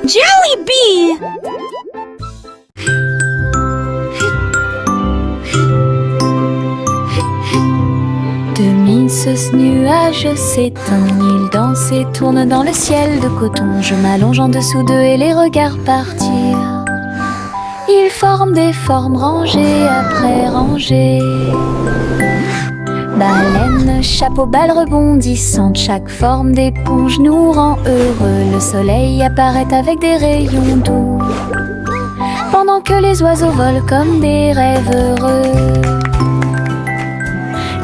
Jollibee! Ce nuage s'éteint, il danse et tourne dans le ciel de coton. Je m'allonge en dessous d'eux et les regarde partir. Ils forment des formes rangées après rangées. Baleines, chapeau, balles rebondissantes, chaque forme d'éponge nous rend heureux. Le soleil apparaît avec des rayons doux, pendant que les oiseaux volent comme des rêves heureux.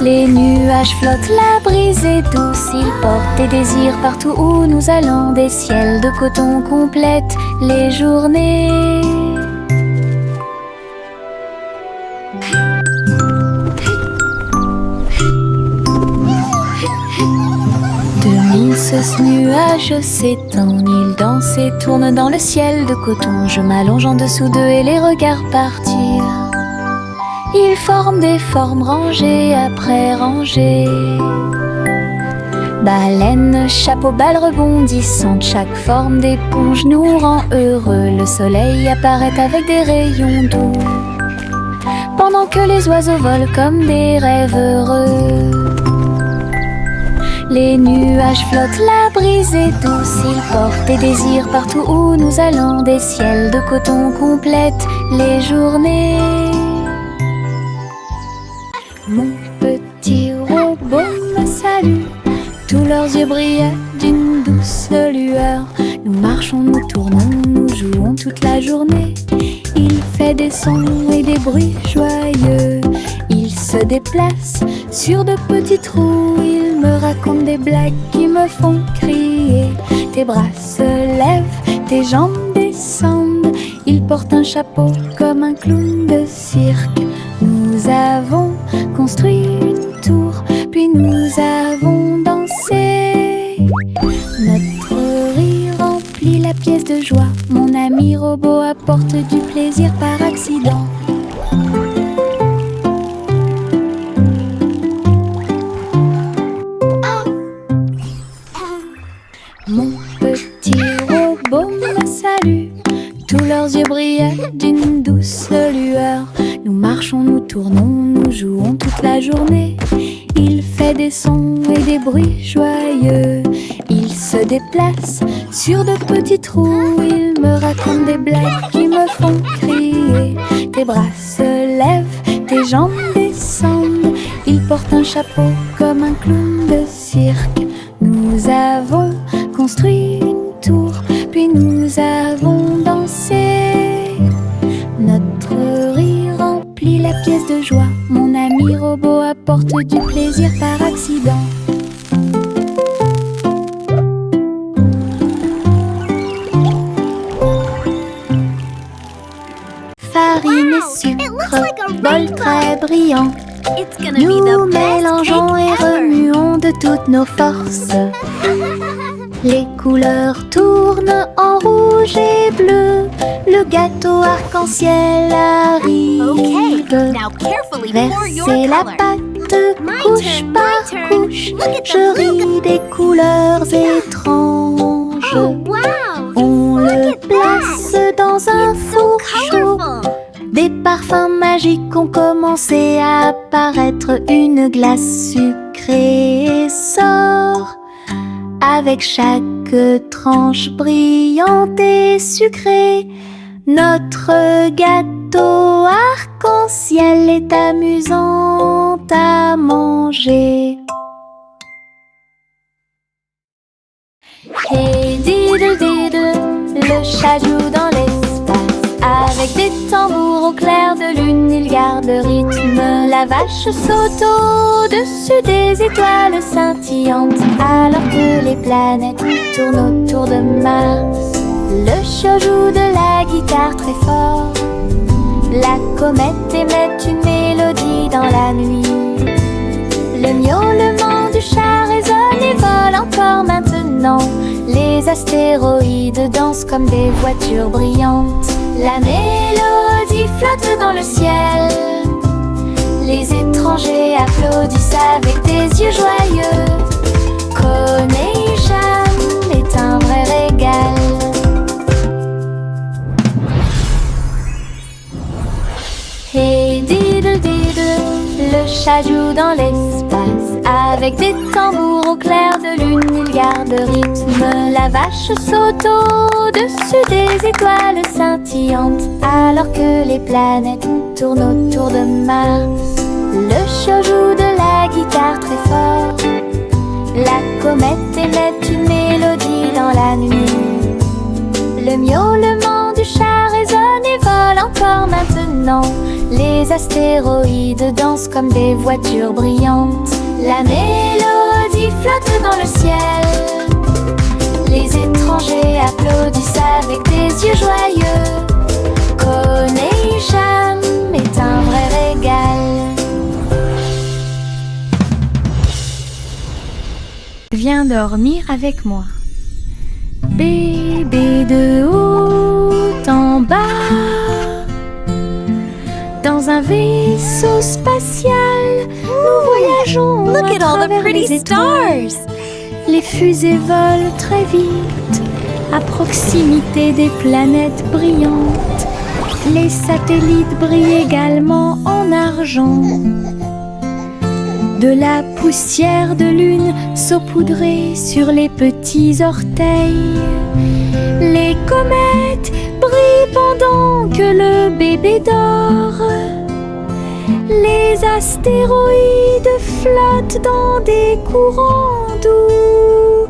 Les nuages flottent, la brise est douce, ils portent des désirs partout où nous allons. Des ciels de coton complètent les journées. Ce nuage s'éteint, il danse et tourne dans le ciel de coton. Je m'allonge en dessous d'eux et les regarde partir. Ils forment des formes rangées après rangées. Baleines, chapeau, balles rebondissantes, chaque forme d'éponge nous rend heureux. Le soleil apparaît avec des rayons doux, pendant que les oiseaux volent comme des rêves heureux. Les nuages flottent, la brise est douce, ils portent des désirs partout où nous allons. Des ciels de coton complètent les journées. Mon petit robot me salue, tous leurs yeux brillaient d'une douce lueur. Nous marchons, nous tournons, nous jouons toute la journée. Il fait des sons et des bruits joyeux. Il se déplace sur de petits trous. Il me raconte des blagues qui me font crier. Tes bras se lèvent, tes jambes descendent. Il porte un chapeau comme un clown de cirque. Nous avons construit une tour, puis nous avons dansé. Notre rire remplit la pièce de joie. Mon ami robot apporte du plaisir par accident. Mon petit robot me salue, tous leurs yeux brillaient d'une douce lueur. Nous marchons, nous tournons, nous jouons toute la journée. Il fait des sons et des bruits joyeux. Il se déplace sur de petits trous. Il me raconte des blagues qui me font crier. Tes bras se lèvent, tes jambes descendent. Il porte un chapeau comme un clown de cirque. Nous avons construit une tour, puis nous avons dansé. Notre rire remplit la pièce de joie. Mon ami robot apporte du plaisir par accident. Farine et sucre, bol très brillant. Nous mélangeons et remuons de toutes nos forces. Les couleurs tournent en rouge et bleu. Le gâteau arc-en-ciel arrive. Versez la pâte couche par couche. Je ris des couleurs étranges. On le place dans un four chaud. Des parfums magiques ont commencé à apparaître. Une glace sucrée sort avec chaque tranche brillante et sucrée. Notre gâteau arc-en-ciel est amusant à manger. Hey diddle diddle, le chat joue dans l'espace. Avec des tambours au clair de lune, il garde le rythme. La vache saute au-dessus des étoiles scintillantes, alors que les planètes tournent autour de Mars. Le chat joue de la guitare très fort. La comète émet une mélodie dans la nuit. Le miaulement du chat résonne et vole encore maintenant. Les astéroïdes dansent comme des voitures brillantes. La mélodie flotte dans le ciel. Les étrangers applaudissent avec des yeux joyeux. Connaît Jeanne est un vrai régal. ça joue dans l'espace. Avec des tambours au clair de lune, il garde rythme. La vache saute au-dessus des étoiles scintillantes, alors que les planètes tournent autour de Mars. Le chat joue de la guitare très fort. La comète émet une mélodie dans la nuit. Le miaulement du chat résonne et vole encore maintenant. Les astéroïdes dansent comme des voitures brillantes. La mélodie flotte dans le ciel. Les étrangers applaudissent avec des yeux joyeux. Konei-Cham est un vrai régal. Viens dormir avec moi. Bébé de haut en bas, dans un vaisseau spatial, nous voyageons. Look at all the travers pretty les étoiles. stars. Les fusées volent très vite, à proximité des planètes brillantes. Les satellites brillent également en argent. De la poussière de lune saupoudrée sur les petits orteils. Les comètes brillent pendant que le bébé dort. Les astéroïdes flottent dans des courants doux.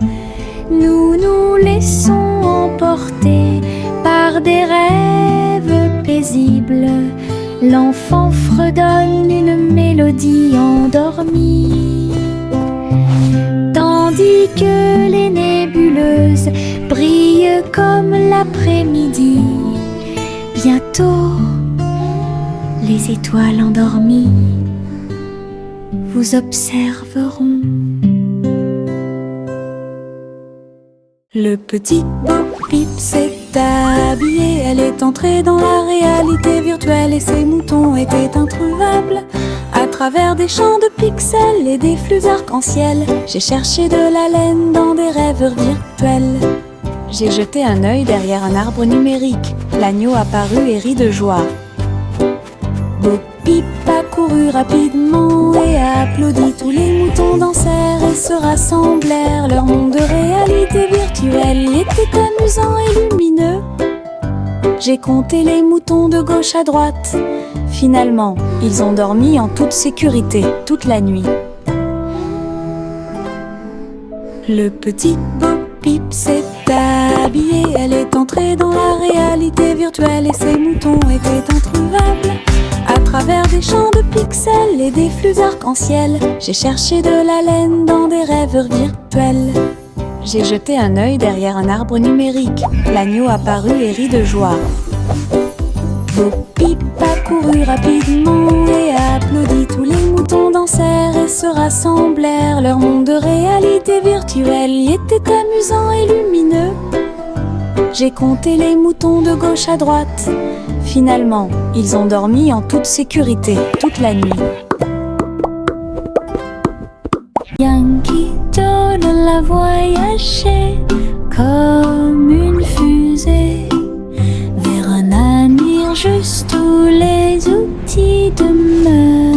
Nous nous laissons emporter par des rêves paisibles. L'enfant fredonne une mélodie endormie, tandis que les nébuleuses brillent comme l'après-midi. Bientôt, les étoiles endormies vous observeront. Le petit Bo-Peep s'est habillé, elle est entrée dans la réalité virtuelle et ses moutons étaient introuvables. À travers des champs de pixels et des flux arc-en-ciel, j'ai cherché de la laine dans des rêves virtuels. J'ai jeté un œil derrière un arbre numérique, l'agneau apparut et rit de joie. Bo-Peep a couru rapidement et a applaudi. Tous les moutons dansèrent et se rassemblèrent. Leur monde de réalité virtuelle était amusant et lumineux. J'ai compté les moutons de gauche à droite. Finalement, ils ont dormi en toute sécurité toute la nuit. Le petit Bo-Peep s'est habillé, elle est entrée dans la réalité virtuelle et ses moutons étaient introuvables. À travers des champs de pixels et des flux arc-en-ciel, j'ai cherché de la laine dans des rêves virtuels. J'ai jeté un œil derrière un arbre numérique, l'agneau apparut et rit de joie. Bo-Peep a couru rapidement et a applaudi. Tous les moutons dansèrent et se rassemblèrent. Leur monde de réalité virtuelle y était amusant et lumineux. J'ai compté les moutons de gauche à droite. Finalement, ils ont dormi en toute sécurité toute la nuit. Yankee Doodle a voyagé comme une fusée vers un avenir juste où les outils demeurent.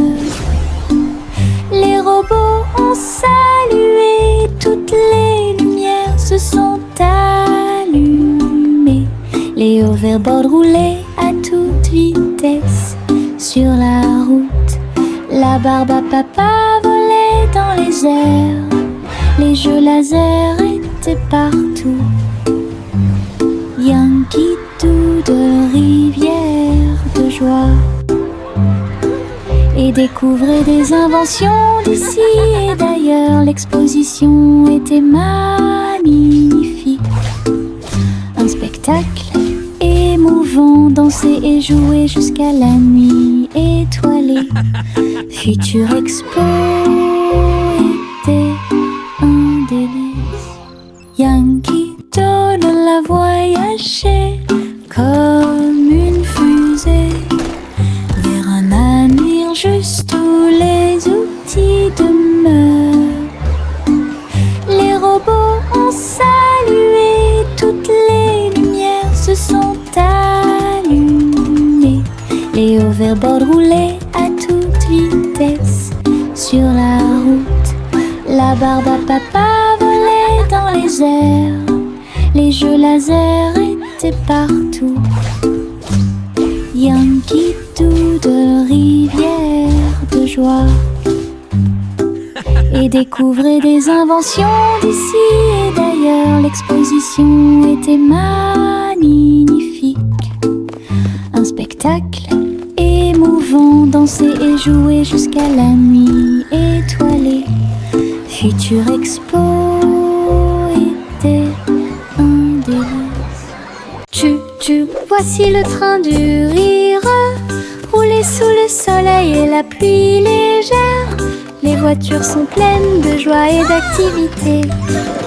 Les robots ont salué, toutes les lumières se sont allumées. Les hoverboards roulaient à toute vitesse sur la route. La barbe à papa volait dans les airs. Les jeux laser étaient partout. Yankee Doodle, rivière de joie, et découvrait des inventions d'ici et d'ailleurs. L'exposition était magnifique. Un spectacle émouvant, danser et jouer jusqu'à la nuit étoilée. Future Expo était un délice. Yankee Doodle a voyagé comme une fusée vers un avenir juste où les outils demeurent. Les robots ont salué, toutes les lumières se sont allumées. Les hoverboards roulaient à toute vitesse barbe à papa volait dans les airs. Les jeux laser étaient partout. Yankee Doodle, rivière de joie. Et découvrez des inventions d'ici et d'ailleurs. L'exposition était magnifique. Un spectacle émouvant, danser et jouer jusqu'à la nuit étoilée. Future Expo était un délice. Voici le train du rire, rouler sous le soleil et la pluie légère. Les voitures sont pleines de joie et d'activité.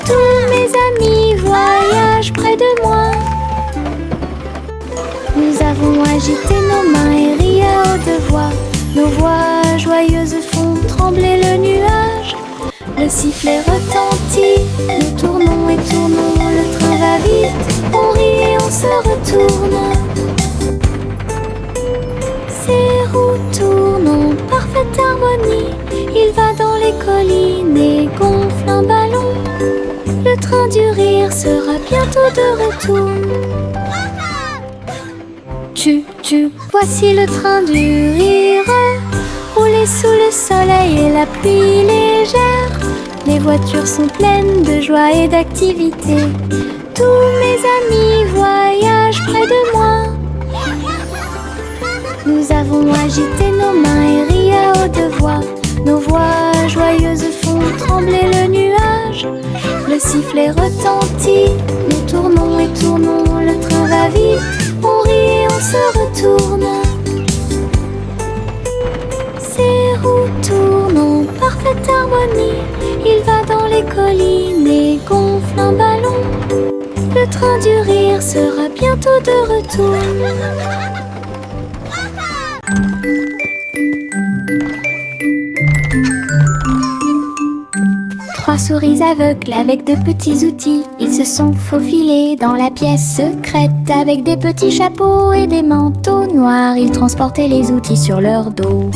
Tous mes amis voyagent près de moi. Nous avons agité nos mains et ri à haute voix. Nos voix joyeuses font trembler le nuage. Le sifflet retentit, nous tournons et tournons. Le train va vite, on rit et on se retourne. Ces roues tournent en parfaite harmonie. Il va dans les collines et gonfle un ballon. Le train du rire sera bientôt de retour. Voici le train du rire, rouler sous le soleil et la pluie légère. Les voitures sont pleines de joie et d'activité. Tous mes amis voyagent près de moi. Nous avons agité nos mains et ri à haute voix. Nos voix joyeuses font trembler le nuage. Le sifflet retentit, nous tournons et tournons. Le train va vite, on rit et on se retourne. Ces roues tournent en parfaite harmonie. Il va dans les collines et gonfle un ballon. Le train du rire sera bientôt de retour. Trois souris aveugles avec de petits outils. Ils se sont faufilés dans la pièce secrète. Avec des petits chapeaux et des manteaux noirs, ils transportaient les outils sur leur dos.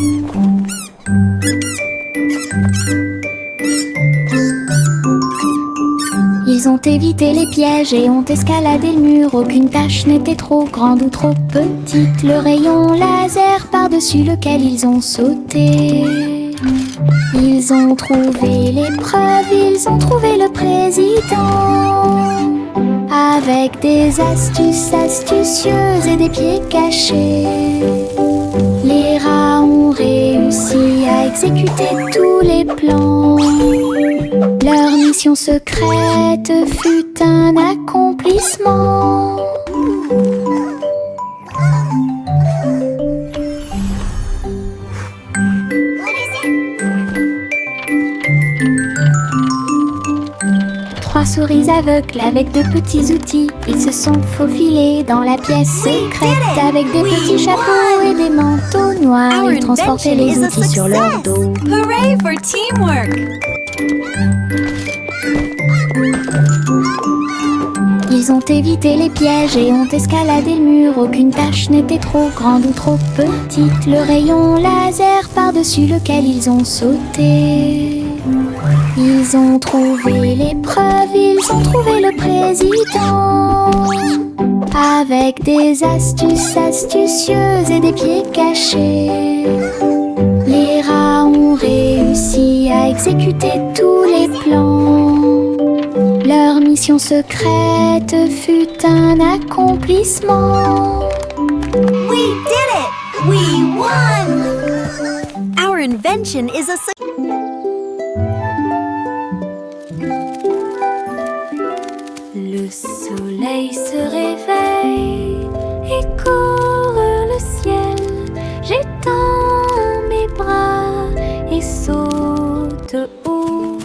Ils ont évité les pièges et ont escaladé le mur. Aucune tâche n'était trop grande ou trop petite. Le rayon laser par-dessus lequel ils ont sauté. Ils ont trouvé l'épreuve, ils ont trouvé le président. Avec des astuces astucieuses et des pieds cachés, les rats ont réussi à exécuter tous les plans. Leur mission secrète fut un accomplissement. Trois souris aveugles avec de petits outils. Ils se sont faufilés dans la pièce secrète. Avec des petits chapeaux et des manteaux noirs, ils transportaient les outils sur leur dos. Hooray for teamwork! Ils ont évité les pièges et ont escaladé le mur. Aucune tâche n'était trop grande ou trop petite. Le rayon laser par-dessus lequel ils ont sauté. Ils ont trouvé l'épreuve, ils ont trouvé le président. Avec des astuces astucieuses et des pieds cachés, les rats ont réussi à exécuter tous les plans. Leur mission secrète fut un accomplissement. We did it! We won! Our invention is a success. Le soleil se réveille et court le ciel. J'étends mes bras et saute haut.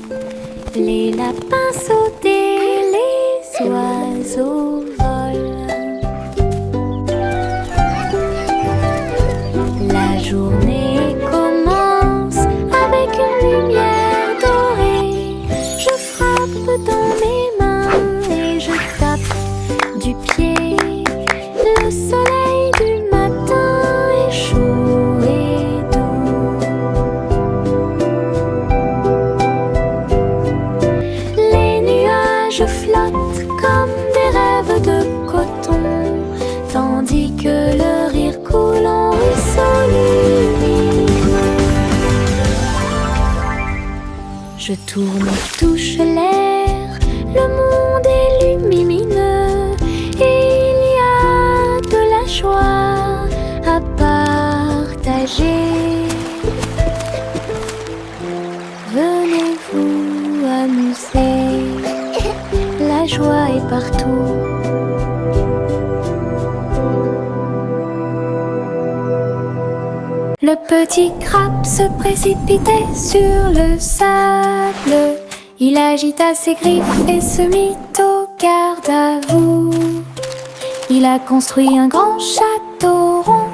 Les lapins sautent et les oiseaux volent. La journée commence avec une lumière dorée. Je frappe dans mes mains et je tape du pied. Le soleil du matin est chaud et doux. tourne, touche l'air, le monde est lumineux et il y a de la joie à partager. Venez vous amuser, la joie est partout. Le petit crabe se précipitait sur le sable. Il agita ses griffes et se mit au garde à vous. Il a construit un grand château rond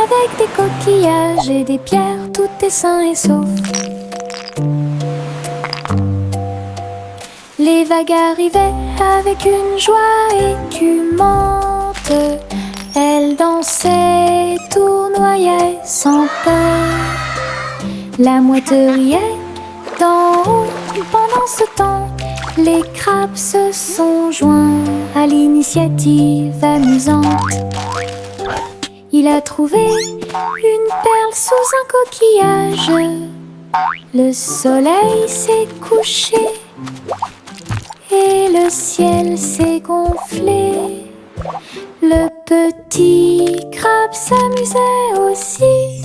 avec des coquillages et des pierres, tout est sain et sauf. Les vagues arrivaient avec une joie écumante. Elles dansaient, tournoyaient sans peur. La mouette riait d'en haut. Pendant ce temps, les crabes se sont joints à l'initiative amusante. Il a trouvé une perle sous un coquillage. Le soleil s'est couché et le ciel s'est gonflé. Le petit crabe s'amusait aussi.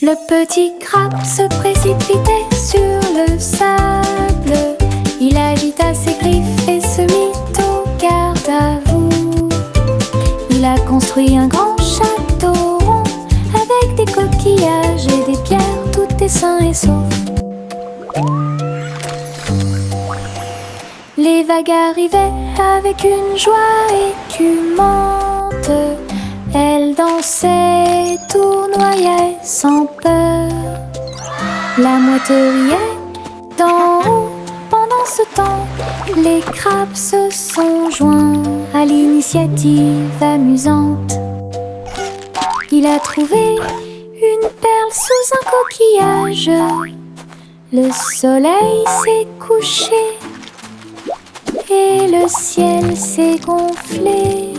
Le petit crabe se précipitait sur le sable. Il agita ses griffes et se mit au garde à vous. Il a construit un grand château rond avec des coquillages et des pierres, tout est sain et sauf. Les vagues arrivaient avec une joie écumante. Elles dansaient, tournoyaient sans peur. La mouette riait d'en haut. Pendant ce temps, les crabes se sont joints à l'initiative amusante. Il a trouvé une perle sous un coquillage. Le soleil s'est couché et le ciel s'est gonflé.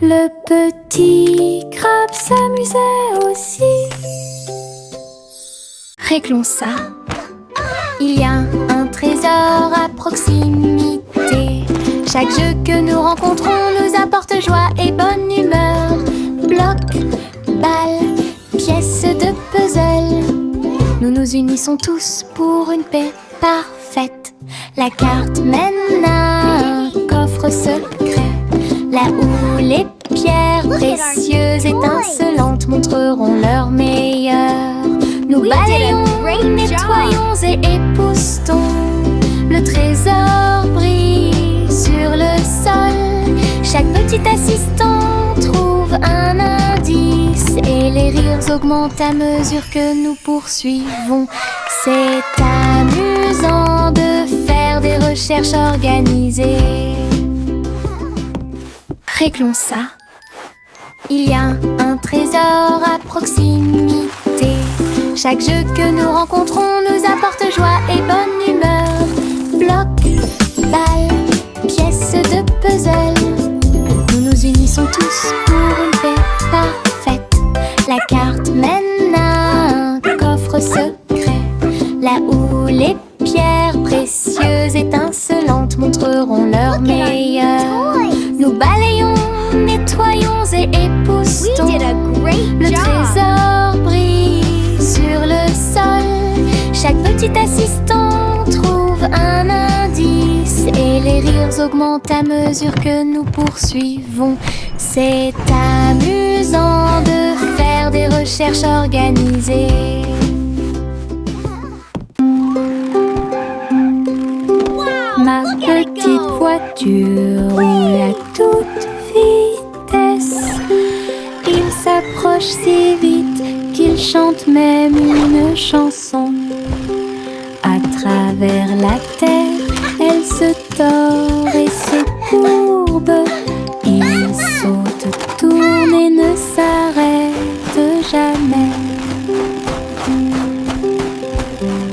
Le petit crabe s'amusait aussi. Réglons ça. Il y a un trésor à proximité. Chaque jeu que nous rencontrons nous apporte joie et bonne humeur. Bloc, balle, pièces de puzzle. Nous nous unissons tous pour une paix parfaite. La carte mène à un coffre secret, là où les pierres précieuses étincelantes montreront leur meilleur. Nous balayons, nettoyons et époustons. Le trésor brille sur le sol. Chaque petit assistant trouve un indice et les rires augmentent à mesure que nous poursuivons. C'est amusant de faire des recherches organisées. Réglons ça. Il y a un trésor à proximité. Chaque jeu que nous rencontrons nous apporte joie et bonne humeur. Bloc, balle, pièces de puzzle. Nous nous unissons tous pour une paix parfaite. La carte mène à un coffre secret, là où les pierres précieuses étincelantes montreront leur meilleur. Nous balayons, nettoyons et époustons. Le trésor brille sur le sol. Chaque petit assistant trouve un indice et les rires augmentent à mesure que nous poursuivons. C'est amusant de faire des recherches organisées. Ma petite voiture roule à toute vitesse. Il s'approche si vite qu'il chante même une chanson. À travers la terre, elle se tord et se courbe. Il saute, tourne et ne s'arrête jamais.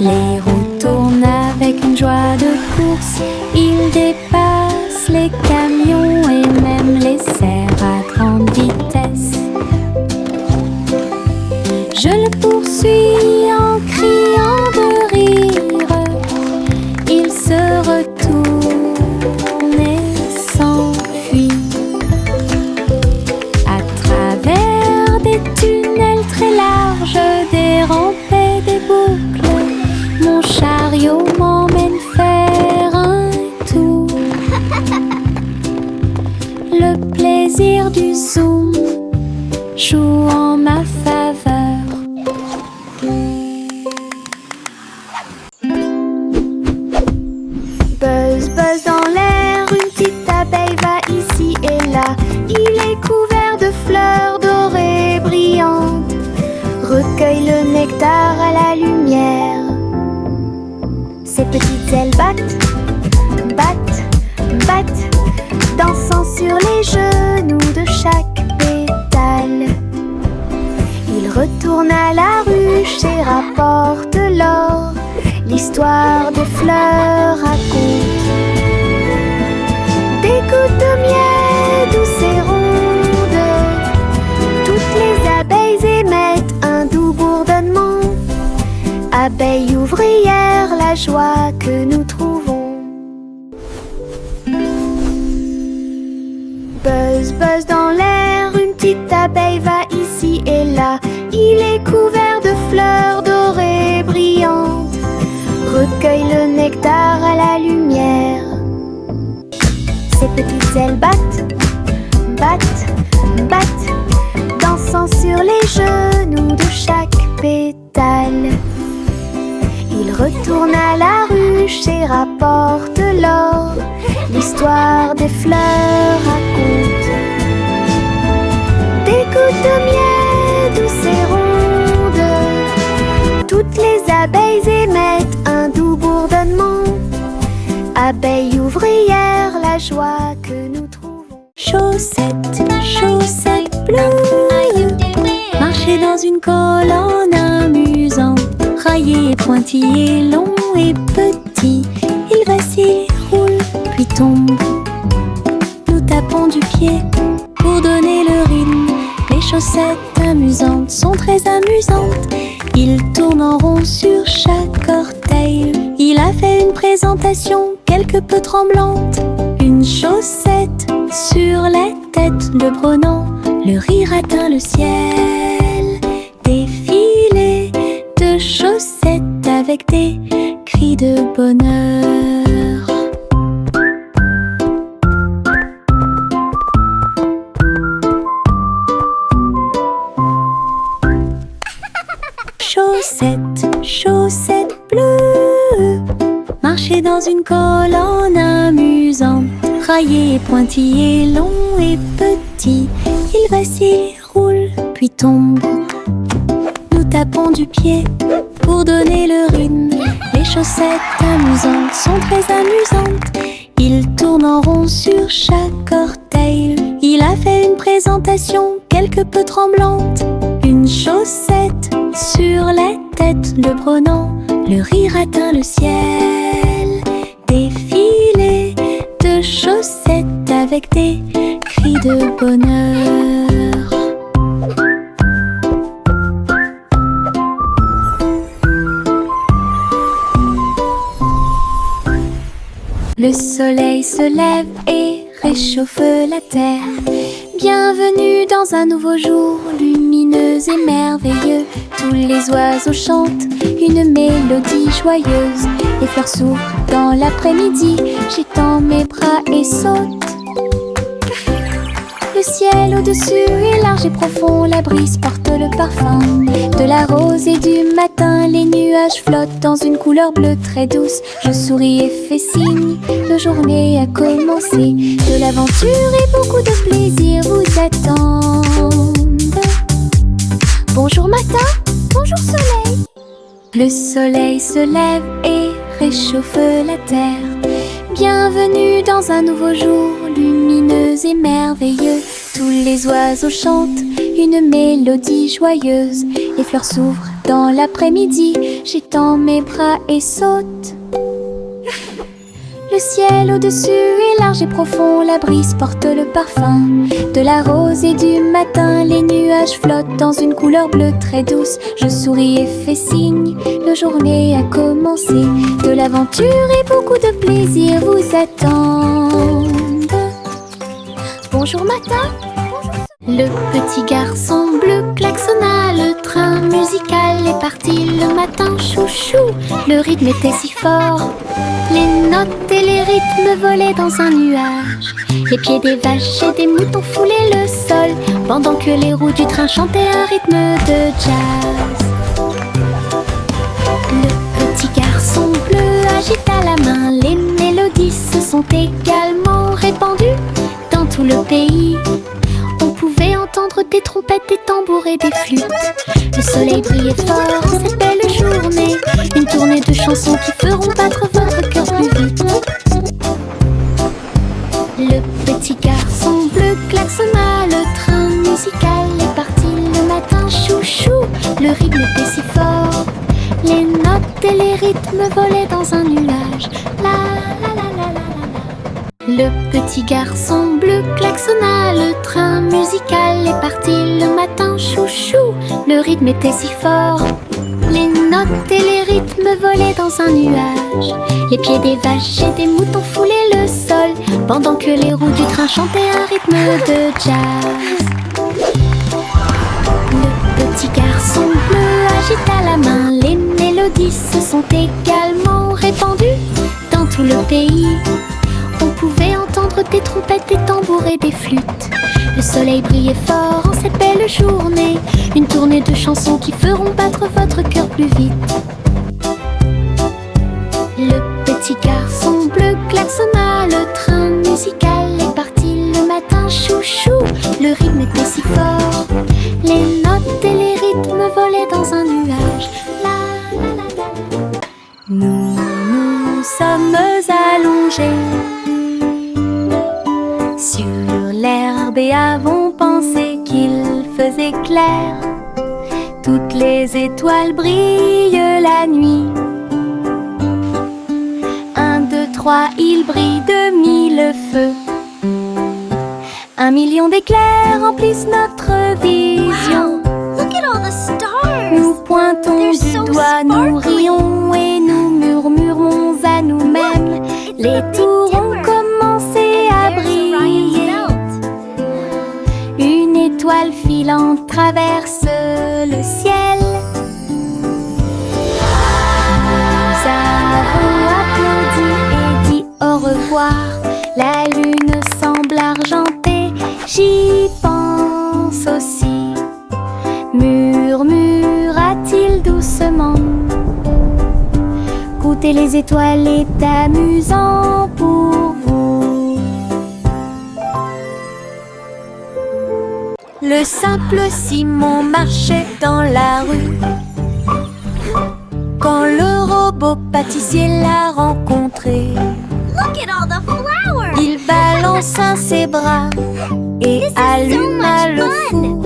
Les roues tournent avec une joie de course. Il dépasse les camions et même les serres à grande vitesse. Je le poursuis en criant buzz dans l'air, une petite abeille va ici et là. Il est couvert de fleurs dorées brillantes, recueille le nectar à la lumière. Ses petites ailes battent, battent, battent, dansant sur les genoux de chaque pétale. Il retourne à la ruche et rapporte l'or. L'histoire des fleurs raconte des gouttes de miel douces et rondes. Toutes les abeilles émettent un doux bourdonnement. Abeilles ouvrières, la joie que nous trouvons. Buzz, buzz dans l'air, une petite abeille va ici et là. Il est couvert de fleurs dorées brillantes, recueille le nectar à la lumière. Ses petites ailes battent, battent, battent, dansant sur les genoux de chaque pétale. Il retourne à la ruche et rapporte l'or. L'histoire des fleurs raconte des gouttes de miel douces et rondes. Toutes les abeilles émettent un doux bourdonnement. Abeilles ouvrières, la joie que nous trouvons. Chaussettes, chaussettes bleues, marcher dans une colonne amusante. Raillé, pointillé, long et petit, il vacille, roule, puis tombe. Nous tapons du pied pour donner le rythme. Les chaussettes amusantes sont très amusantes. Il tourne en rond sur chaque orteil. Il a fait une présentation quelque peu tremblante. Une chaussette sur la tête le prenant. Le rire atteint le ciel. Défilé de chaussettes avec des cris de bonheur. Chaussettes, chaussettes bleues, marcher dans une colonne amusante. Raillé, pointillé, long et petit, il vacille, roule, puis tombe. Nous tapons du pied pour donner le rythme. Les chaussettes amusantes sont très amusantes. Il tourne en rond sur chaque orteil. Il a fait une présentation quelque peu tremblante. Une chaussette sur la tête le prenant. Le rire atteint le ciel. Défilé de chaussettes avec des cris de bonheur. Le soleil se lève et réchauffe la terre. Bienvenue dans un nouveau jour, lumineux et merveilleux. Tous les oiseaux chantent une mélodie joyeuse. Les fleurs s'ouvrent dans l'après-midi, j'étends mes bras et saute. Le ciel au-dessus est large et profond, la brise porte le parfum de la rose et du matin. Les nuages flottent dans une couleur bleue très douce. Je souris et fais signe, la journée a commencé. De l'aventure et beaucoup de plaisir vous attendent. Bonjour matin, bonjour soleil. Le soleil se lève et réchauffe la terre. Bienvenue dans un nouveau jour, lumineux et merveilleux. Tous les oiseaux chantent une mélodie joyeuse. Les fleurs s'ouvrent dans l'après-midi, j'étends mes bras et saute. Le ciel au-dessus est large et profond, la brise porte le parfum de la rose et du matin. Les nuages flottent dans une couleur bleue très douce. Je souris et fais signe, la journée a commencé. De l'aventure et beaucoup de plaisir vous attendent. Bonjour matin. Le petit garçon bleu klaxonna, le train musical est parti le matin, chouchou. Le rythme était si fort, les notes et les rythmes volaient dans un nuage. Les pieds des vaches et des moutons foulaient le sol, pendant que les roues du train chantaient un rythme de jazz. Le petit garçon bleu agita la main, les mélodies se sont également répandues dans tout le pays. On pouvait entendre des trompettes, des tambours et des flûtes. Le soleil brillait fort en cette belle journée. Une tournée de chansons qui feront battre votre cœur plus vite. Le petit garçon bleu klaxonna, le train musical est parti le matin, chouchou. Le rythme était si fort, les notes et les rythmes volaient dans un nuage. La la la la la la. Le petit garçon bleu klaxonna, le train musical est parti le matin, chouchou. Le rythme était si fort, les notes et les rythmes volaient dans un nuage. Les pieds des vaches et des moutons foulaient le sol, pendant que les roues du train chantaient un rythme de jazz. Le petit garçon bleu agita la main, les mélodies se sont également répandues dans tout le pays. On pouvait entendre des trompettes, des tambours et des flûtes. Le soleil brillait fort en cette belle journée. Une tournée de chansons qui feront battre votre cœur plus vite. Le petit garçon bleu klaxonna, le train musical est parti le matin, chouchou. Le rythme était si fort, les notes et les rythmes volaient dans un nuage. La la la la. Nous nous sommes allongés sur l'herbe et avons pensé qu'il faisait clair. Toutes les étoiles brillent la nuit. 1, 2, 3, il brille de 1000 feux. 1 million d'éclairs remplissent notre vision. Look at all the stars! Nous pointons They're du so doigt, nous sparkly. rions et nous murmurons à nous-mêmes. Les tours ont commencé à briller. Une étoile filante traverse le ciel. Nous avons applaudi et dit au revoir. La lune semble argentée, j'y pense aussi. Murmura-t-il doucement. Goûter les étoiles est amusant pour vous. Le simple Simon marchait dans la rue quand le robot pâtissier l'a rencontré. Look at all the flowers! Il balança ses bras et This is so alluma much le fun. four,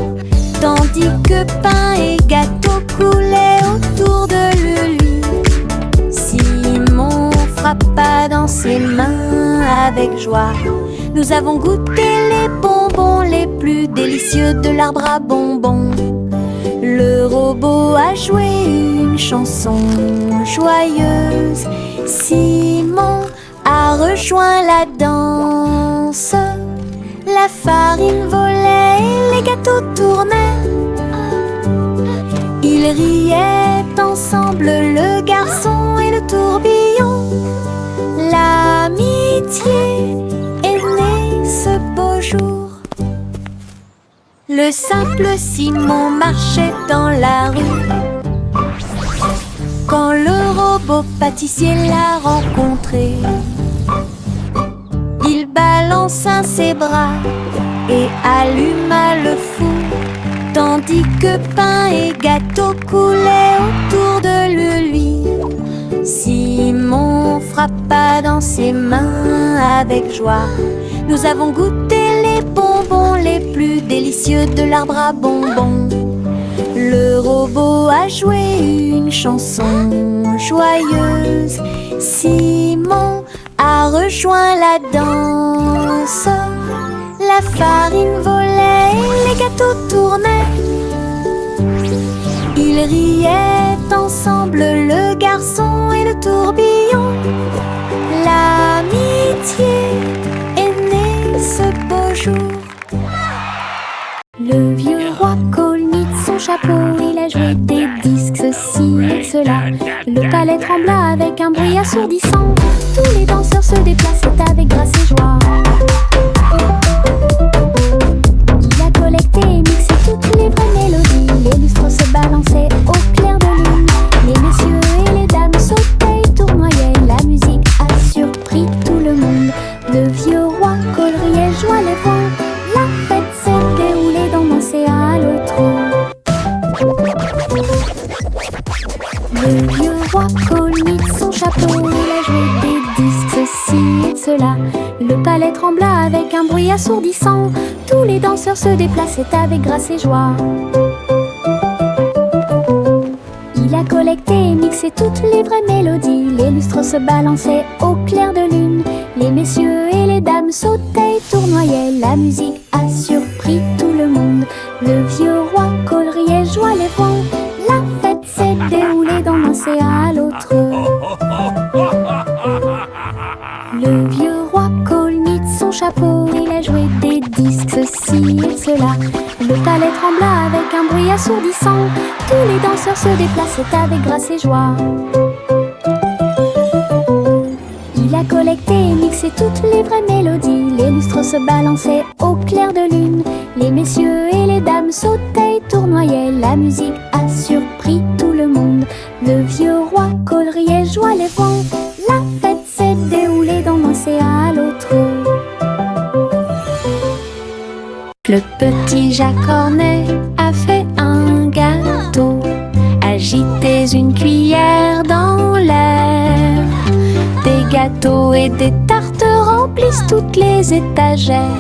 tandis que pain et gâteau coulaient autour de lui. Simon frappa dans ses mains avec joie. Nous avons goûté les bonbons les plus délicieux de l'arbre à bonbons. Le robot a joué une chanson joyeuse. Simon a rejoint la danse. La farine volait et les gâteaux tournaient. Ils riaient ensemble, le garçon et le tourbillon. L'amitié est née ce beau jour. Le simple Simon marchait dans la rue quand le robot pâtissier l'a rencontré. Il balança ses bras et alluma le four, tandis que pain et gâteau coulaient autour de lui. Simon frappa dans ses mains avec joie. Nous avons goûté les bonbons les plus délicieux de l'arbre à bonbons. Le robot a joué une chanson joyeuse. Simon a rejoint la danse. La farine volait et les gâteaux tournaient. Ils riaient ensemble, le garçon et le tourbillon. L'amitié est née ce beau jour. Le vieux roi cognit son chapeau, il a joué des disques ceci et cela. Le palais trembla avec un bruit assourdissant. Tous les danseurs se déplaçaient avec grâce et joie. Il a collecté et mixé toutes les vraies mélodies. Les lustres se balançaient au clair de lune. Les messieurs et les dames sautaient et tournoyaient. La musique a surpris tout le monde. cela. Le palais trembla avec un bruit assourdissant. Tous les danseurs se déplaçaient avec grâce et joie. Il a collecté et mixé toutes les vraies mélodies. Les lustres se balançaient au clair de lune. Les messieurs et les dames sautaient et tournoyaient. La musique a surpris tout le monde. Le vieux roi Cole riait, joie les vents. La fête s'est déroulée d'un océan à l'autre. Le vieux roi Cole mit son chapeau. Il a joué des disques, ceci et cela. Le palais trembla avec un bruit assourdissant. Tous les danseurs se déplaçaient avec grâce et joie. Il a collecté et mixé toutes les vraies mélodies. Les lustres se balançaient au clair de lune. Les messieurs et les dames sautaient et tournoyaient. La musique a surpris tout le monde. Le vieux roi Cole riait, joie les vents. La fête s'est déroulée d'un océan à l'autre. Le petit Jacques Cornet a fait un gâteau. Agitez une cuillère dans l'air. Des gâteaux et des tartes remplissent toutes les étagères.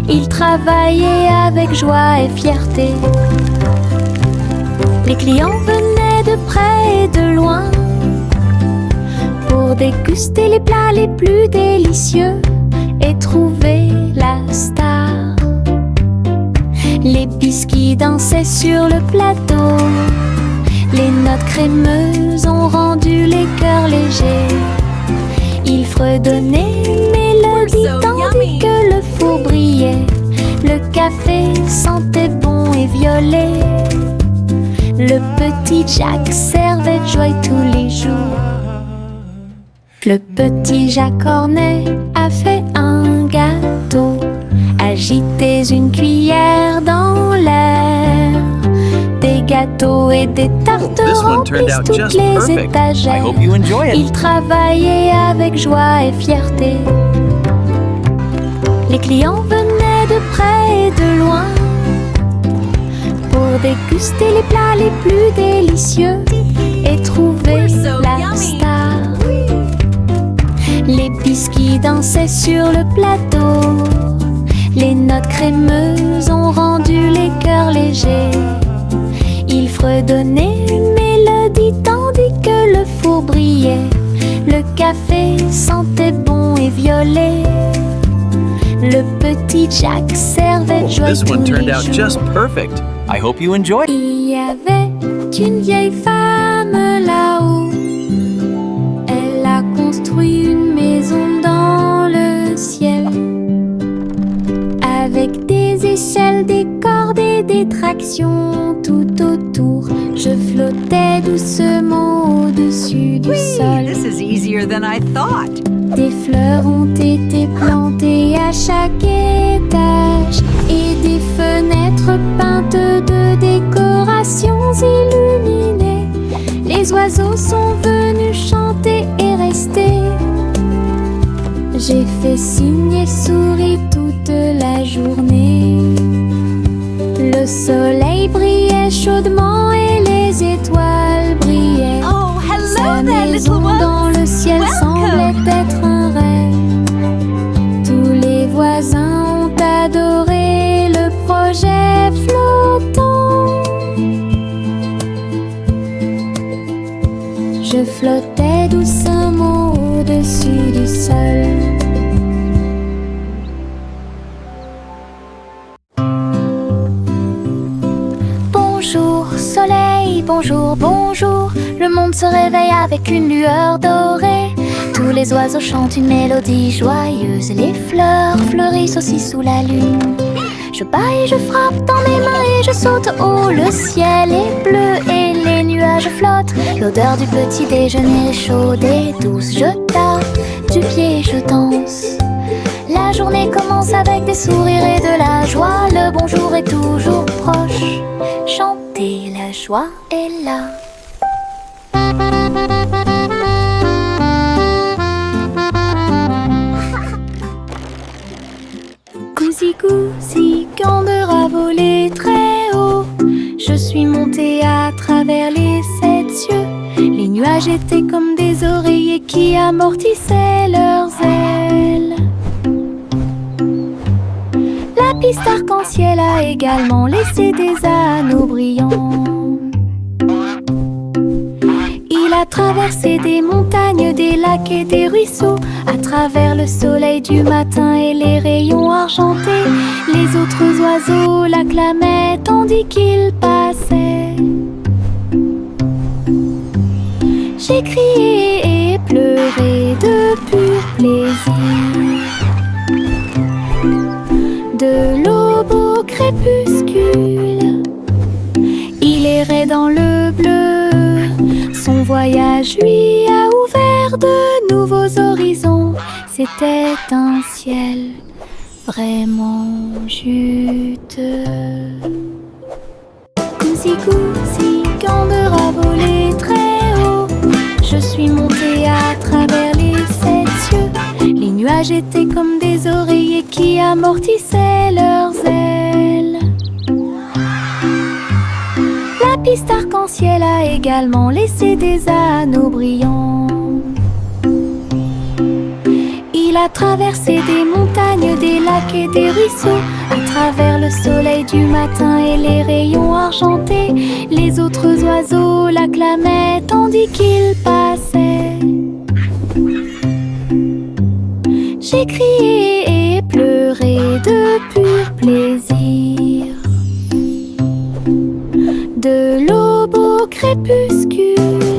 Il travaillait avec joie et fierté. Les clients venaient de près et de loin pour déguster les plats les plus délicieux et trouver la star. Les biscuits dansaient sur le plateau. Les notes crémeuses ont rendu les cœurs légers. Il fredonnait une mélodie tandis que le four brillait. Le café sentait bon et violet. Le petit Jacques servait de joie tous les jours. Le petit Jacques Cornet a fait un gâteau. Agitez une cuillère dans l'air. Des gâteaux et des tartes remplissent toutes les étagères. Il travaillait avec joie et fierté. Les clients venaient de près et de loin pour déguster les plats les plus délicieux et trouver la star. Les biscuits dansaient sur le plateau. Les notes crémeuses ont rendu les cœurs légers. Il fredonnait une mélodie tandis que le four brillait. Le café sentait bon et violet. Le petit Jacques servait de joie tous les jours. I hope you enjoyed. Il y avait une vieille femme là-haut. Elle a construit une maison dans le ciel, avec des échelles, des cordes et des tractions tout autour. Je flottais doucement au-dessus du sol. This is easier than I thought. Des fleurs ont été plantées à chaque étage et des fenêtres peintes de décorations illuminées. Les oiseaux sont venus chanter et rester. J'ai fait signe et souri toute la journée. Le soleil brillait chaudement et les étoiles brillaient. Oh, Sa hello there, little maison one. dans le ciel semblait être un rêve. Tous les voisins ont adoré le projet flottant. Je flottais doucement au-dessus du sol. Bonjour soleil, bonjour, bonjour. Le monde se réveille avec une lueur dorée. Tous les oiseaux chantent une mélodie joyeuse. Les fleurs fleurissent aussi sous la lune. Je bats et je frappe dans mes mains et je saute haut. Le ciel est bleu et les nuages flottent. L'odeur du petit déjeuner est chaude et douce. Je tape du pied et je danse. La journée commence avec des sourires et de la joie. Le bonjour est toujours proche. Chanter, la joie est là. Gousi gousi, Gandera volait très haut. Je suis montée à travers les 7 cieux. Les nuages étaient comme des oreillers qui amortissaient leurs ailes. arc-en-ciel a également laissé des anneaux brillants. Il a traversé des montagnes, des lacs et des ruisseaux, à travers le soleil du matin et les rayons argentés. Les autres oiseaux l'acclamaient tandis qu'il passait. J'ai crié et pleuré de pur plaisir. De l'aube au crépuscule, il errait dans le bleu. Son voyage lui a ouvert de nouveaux horizons. C'était un ciel vraiment juteux. Goosey, Gander a volé très haut. Je suis montée à travers les 7 cieux. Les nuages étaient comme des oreillers qui amortissaient leurs ailes. La piste arc-en-ciel a également laissé des anneaux brillants. Il a traversé des montagnes, des lacs et des ruisseaux, à travers le soleil du matin et les rayons argentés. Les autres oiseaux l'acclamaient tandis qu'il passait. J'ai crié et pleuré de pur plaisir. De l'aube au crépuscule,